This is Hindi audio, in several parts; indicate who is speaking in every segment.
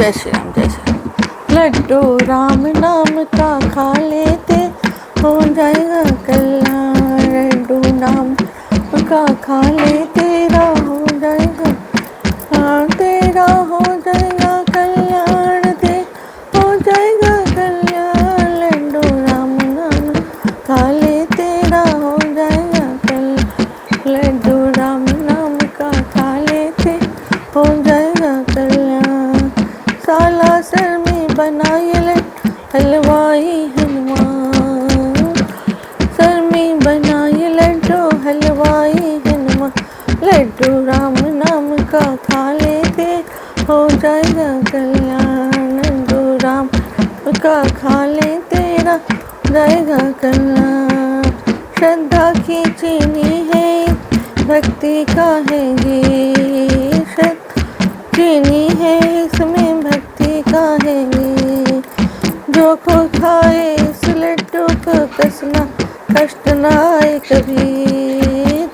Speaker 1: जय श्री राम, जय श्री राम। लड्डू राम नाम का खा लेते हो जाएगा कल्याण। लड्डू नाम का खा ले तेरा हो जाएगा, तेरा हो जाएगा कल्याण, ते हो जाएगा कल्याण। लड्डू राम नाम खा ले तेरा हो जाएगा कल्याण। लड्डू राम नाम का खा लेते हो जाएगा कल्याण। साला सर में बनाए हलवाई हनुमान, सर में बनाए लड्डू हलवाई हनुमान। लड्डू राम नाम का खा लेते हो जाएगा कल्याण। लड्डू राम का खा ले तेरा जाएगा कल्याण। श्रद्धा की चीनी है, भक्ति का है ये, चीनी है इसमें भक्ति का है ये। जो को खाए इस लड्डू को कसना कष्ट न आए कभी।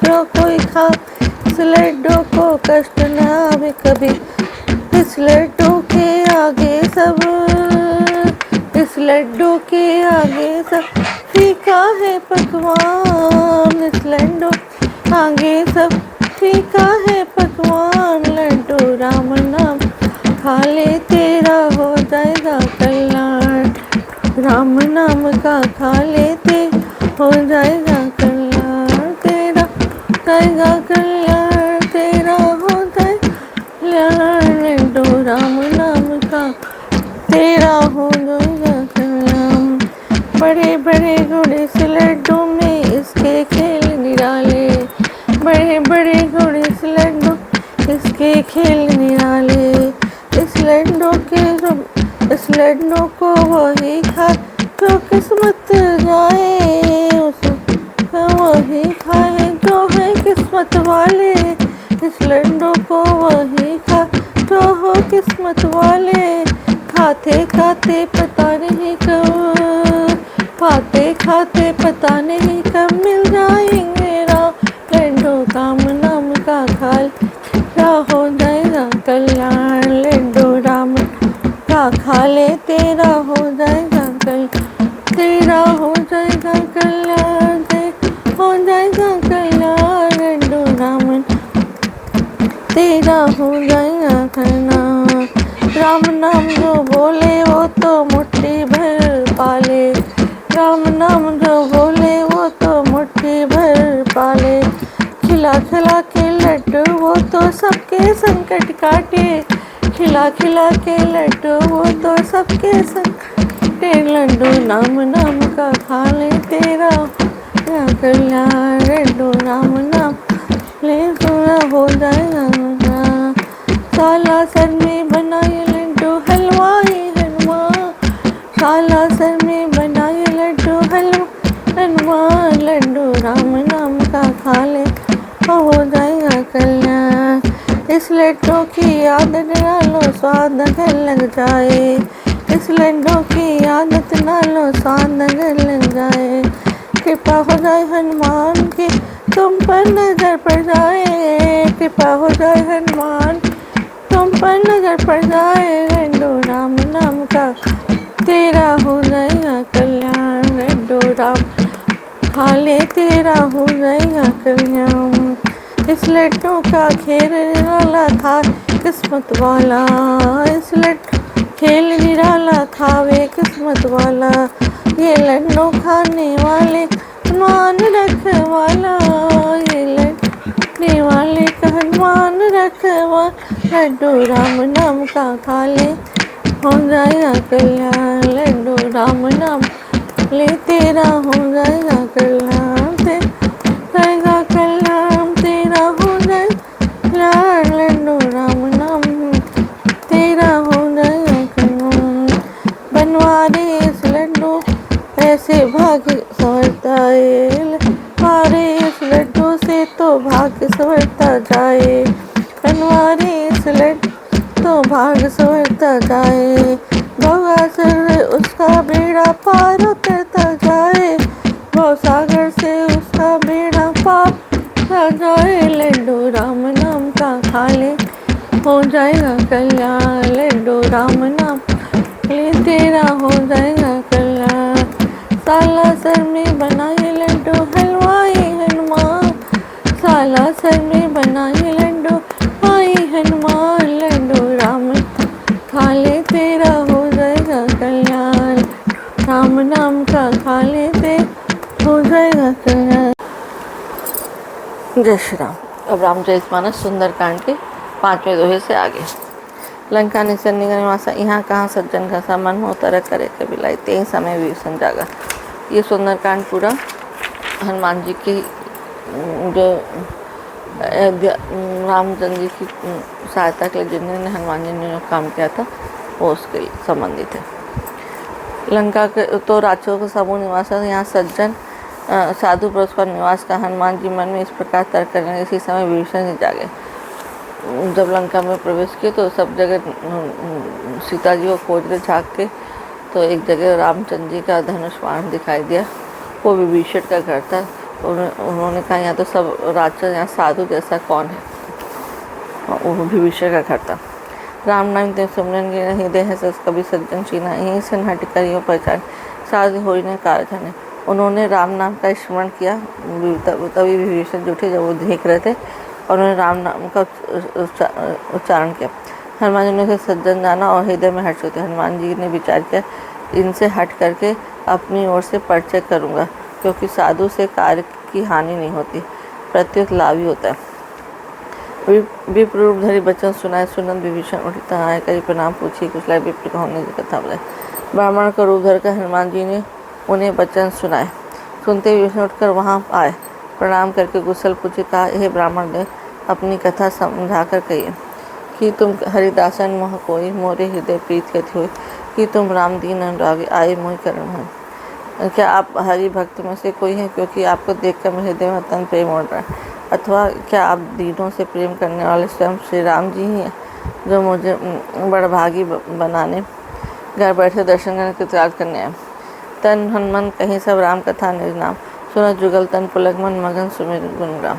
Speaker 1: जो कोई खा इस लड्डू को कष्ट न आए कभी। इस लड्डू के आगे सब, इस लड्डू के आगे सब फीका है पकवान। इस लड्डू आगे सब फीका है पकवान। लड्डू राम नाम खा ले तेरा हो जाएगा कल्याण। राम नाम का खा लेते हो जाएगा कल्याण। तेरा जाएगा कल्याण, तेरा हो जाएगा कल्याण। लड्डू राम नाम का तेरा हो जाएगा कल्याण। बड़े बड़े गुड़ इस लड्डू में इसके खेल निराले। बड़े बड़े गुड़ इस लड्डू इसके खेल निराले। इस लड्डू के इस लड्डू को वही खा जो किस्मत जाए, उसको वही खाए जो है किस्मत वाले। इस लड्डू को वही खा जो हो किस्मत वाले। खाते खाते पता नहीं कब, खाते खाते पता नहीं कब मिल जाएंगे राम। लड्डू राम नाम का खा क्या हो जाएगा कल्याण। लड्डू राम का खा ले तेरा हो जाएगा कल्याण। तेरा हो जाएगा कल्याण, हो जाएगा कल्याण। लड्डू राम तेरा हो जाएगा कल्याण। राम नाम जो बोले वो तो मुट्ठी भर पाले। राम नाम जो बोले वो तो मुट्ठी भर पाले। खिला खिला के लड्डू वो तो सबके संकट काटे। खिला खिला के लड्डू वो तो सबके संकट। लड्डू नाम नाम का खा ले तेरा कल्याण। लड्डू नाम नाम ले तेरा हो जाएगा। साला सर में बनाए लड्डू हलवाई हनुमान। साला सर में बनाए लड्डू हनुमान। लड्डू राम नाम का खा ले हो जाएगा कल्याण। इस लड्डू की आदत ना लो स्वाद अगर लग जाए। इस लड्डू की आदत ना लो स्वाद अगर लग जाए। कृपा हो जाए हनुमान की तुम पर नजर पड़ जाए। कृपा हो जाए हनुमान तुम पर नजर पड़ जाए। लड्डू राम नाम का तेरा हो जाएगा कल्याण। लड्डू राम खा ले तेरा हो जाएगा कल्याण। इस लड्डू का खेल निराला था किस्मत वाला। इस लड्डू खेल निराला था वे किस्मत वाला। ये लड्डू खाने वाले मान रखवाला। ये लड्डू वाले का मान रखवा। लड्डू राम नाम का खा ले हो जाएगा कल्याण। लड्डू राम नाम ले तेरा हो जाएगा कल्याण। जाएगा कल्याण, तेरा हो जाएगा। लड्डू राम नाम तेरा हो जाएगा कल्याण। बनवारे इस लड्डू ऐसे भाग्य संवरता है। मारे इस लड्डू से तो भाग्य संवरता जाए। बनवारे इस लड्डू तो भाग्य संवरता जाए। भवसागर उसका बेड़ा पार उतरता जाए। भवसागर से उसका बेड़ा पार जाए। लड्डू राम नाम का खा ले हो जाएगा कल्याण। लड्डू राम राम नाम का खा लेते हो जाएगा कल्याण। जय श्री राम। अब रामचरितमानस सुंदरकांड के 5वें दोहे से आगे। लंका निसन निवासा यहाँ कहाँ सज्जन घसा मन हो तरह करे कबिलाई ते समय विभीषण जागा। ये सुंदरकांड पूरा हनुमान जी की जो रामचंद्र जी की सहायता के लिए जिन्होंने हनुमान जी ने जो काम किया था वो उसके संबंधित है। लंका के तो राक्षसों का समूह निवास है, यहाँ सज्जन साधु पुरुष का निवास का। हनुमान जी मन में इस प्रकार तर्क करने इसी समय विभीषण जी जागे। जब लंका में प्रवेश किए तो सब जगह सीता जी को खोज रहे झाँक के, तो एक जगह रामचंद्र जी का धनुष बाण दिखाई दिया। वो विभीषण का घर था। उन्होंने कहा यहाँ तो सब राक्षस, यहाँ साधु जैसा कौन है। वो विभीषण का घर था। राम नाम ते सुमरन गिन हृदय है सस कभी सज्जन चीना यहीं से हट करियो पहचान साध हो ने कारजन। उन्होंने राम नाम का स्मरण किया, तभी विभीषण जुटे जब वो देख रहे थे और उन्होंने राम नाम का उच्चारण किया। हनुमान जी ने उसे सज्जन जाना और हृदय में हट चुके। हनुमान जी ने विचार किया इनसे हट करके अपनी ओर से परिचय करूँगा, क्योंकि साधु से कार्य की हानि नहीं होती, प्रत्युत लाभ ही होता है। विप्र रूप धरी बचन सुनाए सुनंद विभीषण उठता आए करी प्रणाम पूछी कुशलाए विप्र कहने की कथा बताए। ब्राह्मण का रूप धर कर हनुमान जी ने उन्हें वचन सुनाए। सुनते विभीषण उठकर वहाँ आए, प्रणाम करके कुशल पूछे। कहा यह ब्राह्मण ने अपनी कथा समझाकर कहिए कि तुम हरिदासन मोह कोई मोरे हृदय प्रीत कथि हुई कि तुम राम दीन अनुरागी आए मोहि करण है। क्या आप हरि भक्त में से कोई हैं, क्योंकि आपको देखकर मेरे हृदय में अत्यंत प्रेम उड़ रहा है। अथवा क्या आप दीनों से प्रेम करने वाले स्वयं श्री राम जी ही हैं, जो मुझे बड़भागी बनाने घर बैठे दर्शन करने के त्याग करने आए। तन हनुमान कहीं सब राम कथा निज नाम सुना जुगल तन पुलक मन मगन सुमिर गुण राम।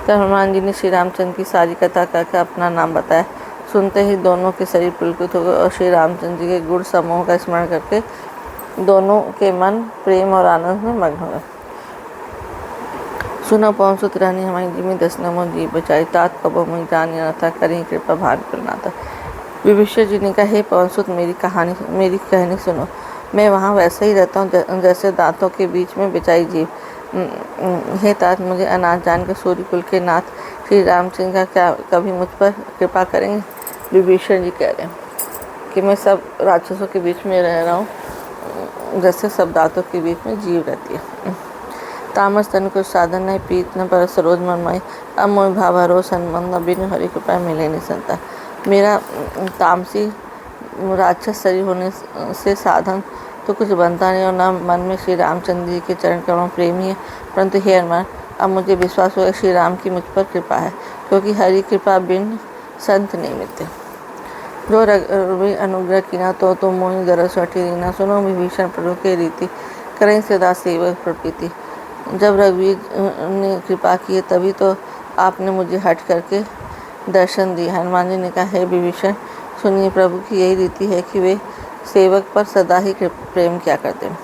Speaker 1: तब हनुमान जी ने श्री रामचंद्र की सारी कथा करके अपना नाम बताया। सुनते ही दोनों के शरीर पुलकित हो गए और श्री रामचंद्र जी के गुण समूह का स्मरण करके दोनों के मन प्रेम और आनंद में मग्न हो गए। सुना पवन सुत रानी हमारी जी में दस नमो जी बचाई तात कबो मुझे जान न था करी कृपा भान करना था। विभीषण जी ने कहा हे पवन सुत मेरी कहनी सुनो। मैं वहाँ वैसे ही रहता हूँ जैसे दांतों के बीच में बिछाई जीव। हे तात मुझे अनाथ जानकर सूर्यकुल के नाथ श्री रामचंद्र का क्या कभी मुझ पर कृपा करेंगे। विभीषण जी कह रहे हैं कि मैं सब राक्षसों के बीच में रह रहा हूँ जैसे सब दांतों के बीच में जीव रहती है। तामस तन कुछ साधन नहीं पीत न पर सरोज मनमाई अब मोह भावारो संबंध बिन हरि कृपा मिले नहीं संता। मेरा तामसी राक्षस शरीर होने से साधन तो कुछ बनता नहीं और न मन में श्री रामचंद्र जी के चरण कमल प्रेम ही है। परंतु हे हनुमान अब मुझे विश्वास हुआ श्री राम की मुझ पर कृपा है, क्योंकि हरि कृपा बिन संत नहीं मिलते। जो रघुवीर अनुग्रह कीना तो मोहि दरस हठी रीना सुनो विभीषण प्रभु के रीति करें सदा सेवक प्रकृति। जब रघुवीर ने कृपा की तभी तो आपने मुझे हट करके दर्शन दिए। हनुमान जी ने कहा हे विभीषण सुनिए प्रभु की यही रीति है कि वे सेवक पर सदा ही प्रेम क्या करते हैं।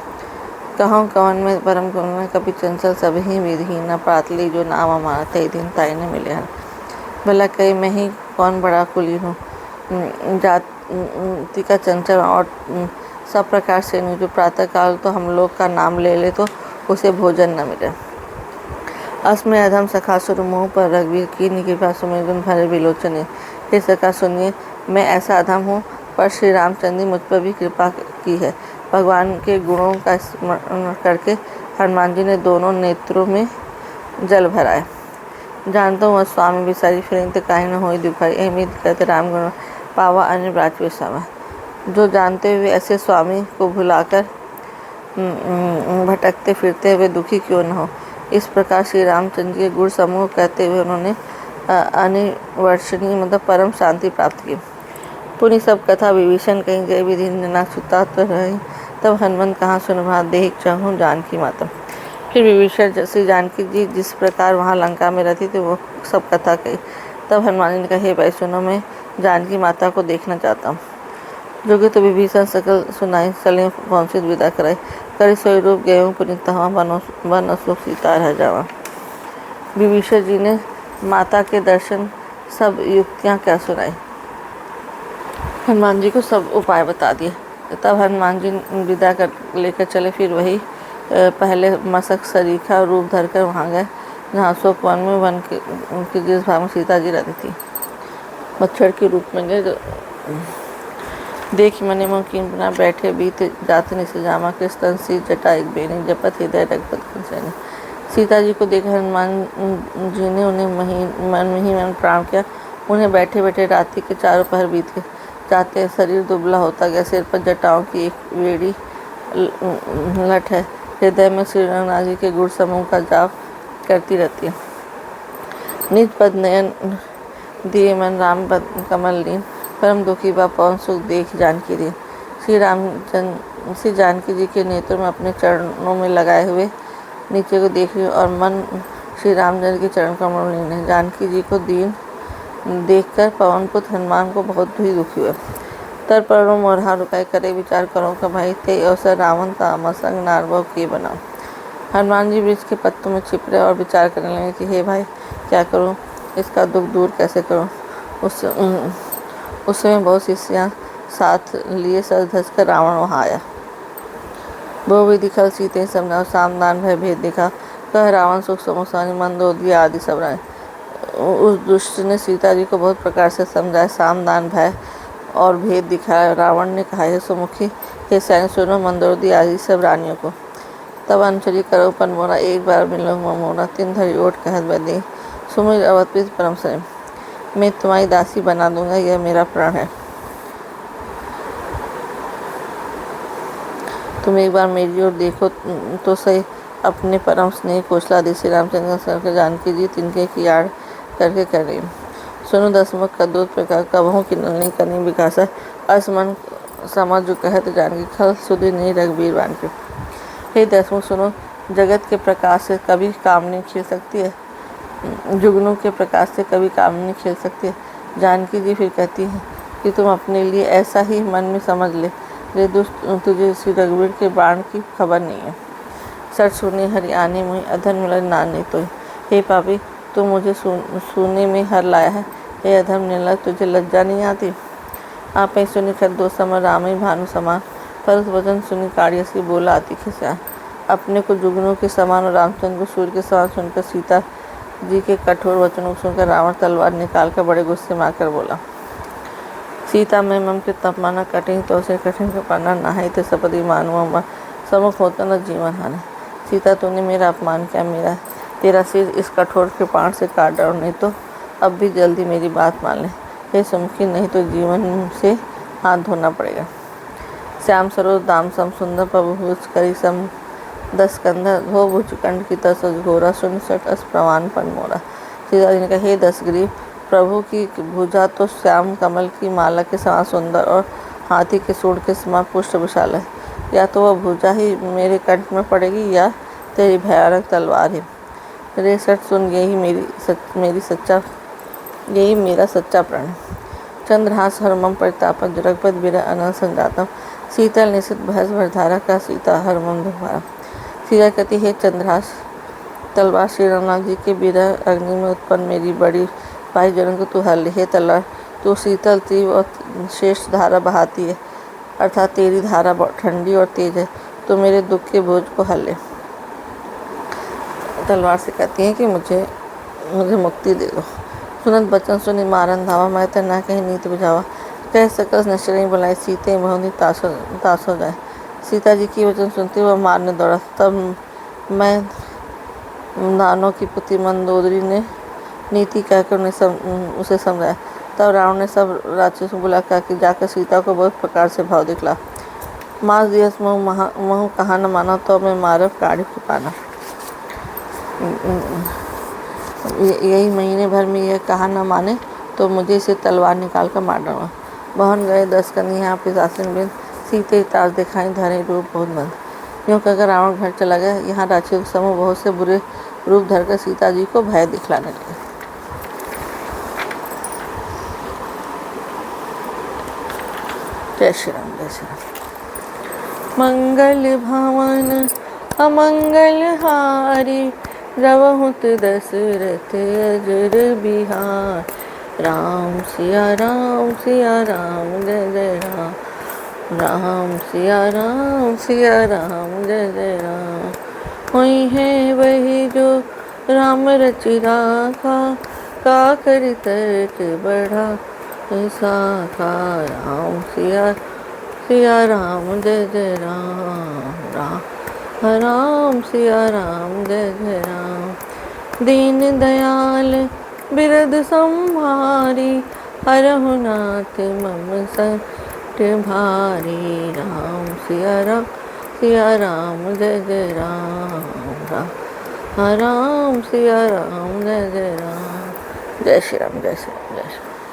Speaker 1: कहूँ कवन में परम कवन में कभी चंचल सब ही विधि न प्रातली जो नाम हमारा तय दिन ताई ने मिले हन। भला कहीं मैं ही कौन बड़ा कुली हूँ जाति का चंचल और सब प्रकार से नहीं, जो प्रातः काल तो हम लोग का नाम ले ले तो उसे भोजन न मिले। अस्मय अधम सखा सुर मुँह पर रघुवीर की कृपा सुमिर गुण भरे विलोचने। हे सखा सुनिए मैं ऐसा अधम हूँ पर श्री रामचंद्र ने मुझ पर भी कृपा की है। भगवान के गुणों का स्मरण करके हनुमान जी ने दोनों नेत्रों में जल भराए। जानता हूँ स्वामी बिसारी फिरें तो काहे न हो दुखाई अहमियत कहते राम गुण पावा अन्य ब्राच विसावा। जो जानते हुए ऐसे स्वामी को भुलाकर भटकते फिरते हुए दुखी क्यों न हो। इस प्रकार श्री रामचंद्र के गुण समूह कहते हुए उन्होंने अनिवर्षणीय मतलब परम शांति प्राप्त की। पुनि सब कथा विभीषण कहीं जय विधि न सुता तो रही। तब हनुमंत कहाँ सुनभा देख चाहूँ जानकी माता। फिर विभीषण श्री जानकी जी जिस प्रकार वहाँ लंका में रहती थी वो सब कथा कही। तब हनुमान जी ने कहा हे भाई सुनो मैं जानकी माता को देखना चाहता हूँ। जोगे तो विभीषण सकल सुनाई सलें पहुँचित विदा कराई कर स्वरूप गए पुनित वन अशोक सीता रह जावा। विभीषण जी ने माता के दर्शन सब युक्तियाँ क्या सुनाई, हनुमान जी को सब उपाय बता दिए। तब हनुमान जी विदा कर लेकर चले। फिर वही पहले मशक सरीखा रूप धरकर वहाँ गए जहाँ अशोक वन में वन के उनके जिस भाग में सीता जी रहती थी। मच्छर के रूप में गए। देख मने मुमकिन बना बैठे बीत जात निस जामा के स्तन सी जटा एक बेनी जपत हृदय रघुपत कंसैनी। सीता जी को देख हनुमान जी ने उन्हें मन ही मन प्रणाम किया। उन्हें बैठे बैठे रात्रि के चारों पहर बीत गए। जाते शरीर दुबला होता गया। सिर पर जटाओं की एक वेड़ी लट है। हृदय में श्री रंगनाथ जी के गुण समूह का जाप करती रहती है। निज पद नयन दिए मन राम पद कमल लीन परम दुखी बा पवन सुख देख जानकी दी। श्री जानकी जी के नेत्रों में अपने चरणों में लगाए हुए नीचे को देख रही और मन श्री रामचंद्र के चरण कमल में लीन है। जानकी जी को दीन देखकर पवन पुत्र हनुमान को बहुत ही दुखी हुआ। तर परो मोरहा रुकाई करे विचार करो का भाई ते अवसर रावण तामा संग नारभव के बना। हनुमान जी वृक्ष के पत्तों में छिप रहे और विचार करने लगे कि हे भाई क्या करूं, इसका दुख दूर कैसे करूं। उस समय बहुत शिष्यां साथ लिए सज धज कर रावण वहाँ आया। वो भी दिखल सीते समझाओ सामदान भय भेद दिखा कह रावण सुख समोसानी मंदोदरी आदि सब राय। उस दुष्ट ने सीता जी को बहुत प्रकार से समझाया, सामदान भय और भेद दिखाया। रावण ने कहा है सुमुखी हे सैन्य सुनो मंदोदरी आदि सब रानियों को। तब अनुचरी करो पन मोरा एक बार मिलो मोरा तीन धरी ओट कहत बदी सुमिर अवतप्रीत परम से। मैं तुम्हारी दासी बना दूंगा, यह मेरा प्रण है। तुम एक बार मेरी ओर देखो तो सही। अपने परम स्नेह कौशलादि श्री रामचंद्र सर जानकी जी तिनके की आड़ करके कर रही। सुनो दसमुख का दूत प्रकार कबहों की नलनी करनी विकासा असमन समझ जो कहत जानकी खल सुधि नहीं रघुवीर बान के। हे दसमुख सुनो, जगत के प्रकाश से कभी कामनी खिल सकती है, जुगनों के प्रकाश से कभी कामनी खिल सकती है। जानकी जी फिर कहती है कि तुम अपने लिए ऐसा ही मन में समझ ले जे दुष्ट तुझे श्री रघुवीर के बाण की खबर नहीं है। सच सुने हरि आने मुझे अधन मिलन नाने तो। हे पापी तू मुझे सुने में हर लाया है। हे अधर्म निर्लज तुझे लज्जा नहीं आती। आप ही सुनी खर दो समर राम ही भानु समान पर उस वचन सुनी काड़िया सी बोला आती खिसा। अपने को जुगनों के समान और रामचंद्र को सूर्य के समान सुनकर सीता जी के कठोर वचनों को सुनकर रावण तलवार निकाल कर बड़े गुस्से में आकर बोला, सीता मैं मम के तपमाना कठिन तो उसे कठिन का पाना नहाई तो सपदी मानव सम्मुख होता न जीवन हानि। सीता तूने मेरा अपमान किया, मेरा तेरा सिर इस कठोर के बाण से काट डालो, नहीं तो अब भी जल्दी मेरी बात मान ले। हे सुमुखी नहीं तो जीवन से हाथ धोना पड़ेगा। श्याम सरोज दाम सम सुंदर प्रभु करी सम दस कंधा धो भुज कंठ की तस घोरा सुन सट अस प्रमाण पन मोरा। सीता जी ने कहा, हे दशग्रीव प्रभु की भुजा तो श्याम कमल की माला के समान सुंदर और हाथी के सूंड के समान पुष्ट विशाल है। या तो वह भुजा ही मेरे कंठ में पड़ेगी या तेरी भयानक तलवार है। रे सट सुन, यही मेरा सच्चा प्रण है। चंद्रहास हरमम परितापम रघुपत बिरह अनल संजातम शीतल निशित भस भरधारा का सीता हरमम दुर्भारा। सीता कहती है, चंद्रहास तलवार श्री रघुनाथ जी के बिरह अग्नि में उत्पन्न मेरी बड़ी भाई जनों को तू हर ले। हे तलवार तू शीतल तीव्र और श्रेष्ठ धारा बहाती है, अर्थात तेरी धारा ठंडी और तेज है, तो मेरे दुख के बोझ को हर ले। तलवार से कहती है कि मुझे मुक्ति दे दो। सुनत बचन सुनी मारन धावा मैं तना कहीं नीत बुझावा कह सकस नशरी बुलाई सीते बहुत तास हो जाए। सीता जी की वचन सुनते वह मारने दौड़ा। तब मैं दानों की पुत्री मंदोदरी ने नीति कहकर उसे समझाया। तब रावण ने सब राक्षसों को बुला कहा कि जाकर सीता को बहुत प्रकार से भाव दिखला। मास दिवस महु कहा न माना तो मैं मारव काढ़ी को पाना। यही महीने भर में यह कहा न माने तो मुझे इसे तलवार निकाल कर मार डालूंगा। बहन गए 10 कन्या यहाँ पे आसन बिन सीते ताज दिखाई धरे रूप बहुत बंद। यूँ कहकर रावण घर चला गया। यहाँ राक्षसों समूह बहुत से बुरे रूप धरकर सीता जी को भय दिखलाने लगे। जय श्री राम, जय श्री राम। मंगल भवन अमंगल हारी रवहुत दशरथ अजर बिहार। राम सिया राम जय जय राम। राम सिया राम जय जय राम। वही है वही जो राम रचि राखा, का करि तर्क बढ़ा साखा। सिया राम जय जय राम। राम सिया राम जय जय राम। दीन दयाल बिरद संहारी, हरहु नाथ मम सट भारी। सिया राम जय जय राम। राम सिया राम जय जय राम। जय श्री राम, जय श्री राम, जय श्री राम।